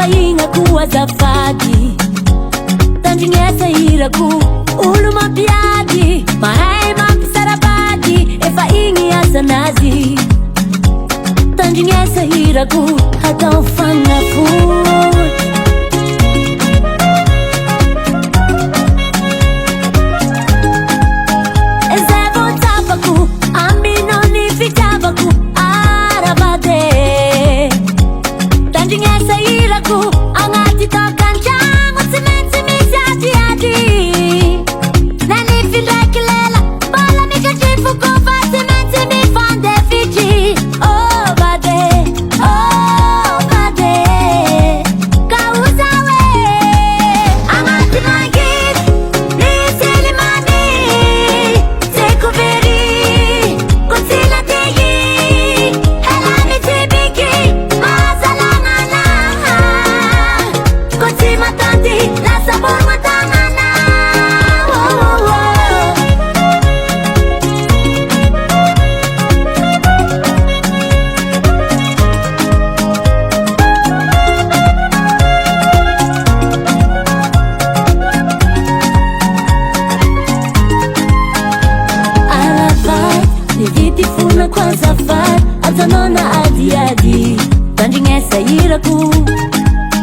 fainga kuwa zafadi tandrignesa irako olo mampiady mahay mampisarabady efa igny asanazy tandrignesa irako atao fagnafody ezay vao tapako aminao ny fitiavako arabade tandrignesa irako agnaty taokan-tragno tsy maintsy misy adiady na ny findraiky lela mbola mikatrifoko fa tsy maintsy mifandefitry oh bade ka oza hoe agnaty mangidy misy limamy seko very ko tsy latehy hela mitsibiky mahasalagna ko tsy matanty lasa boromatagnana aravay nivity fona kwa zafary atanona adiady tandrignesa irako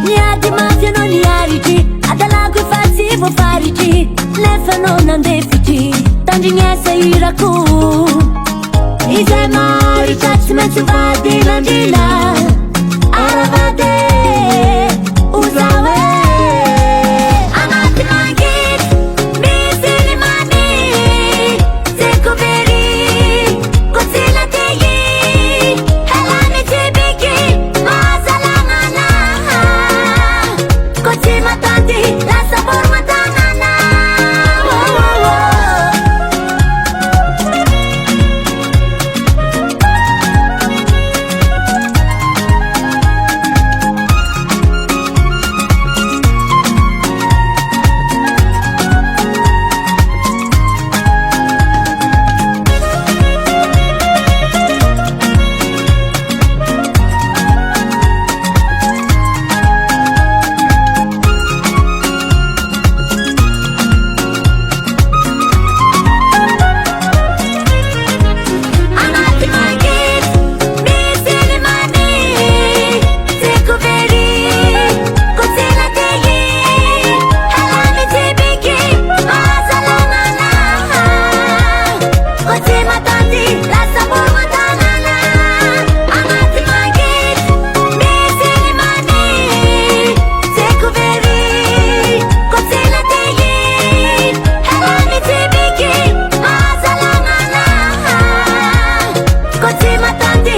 niady mafy anao niaritry adalago efa tsy voafaritry nefa anao nandefitry tandrignesa irako izay maritra tsy maintsy vadilandrila aravade oza hoe agnaty mangidy misy limamy seko very ko tsy latehy hela mitsibiky mahasalagna ko tsy matanty lasa boromatagnana agnaty mangidy misy limamy seko very ko tsy latehy hela mitsibiky mahasalagna ko tsy matanty lasa boromatagnana agnaty mangidy misy limamy seko very ko tsy latehy hela mitsibiky mahasalagna ko tsy matanty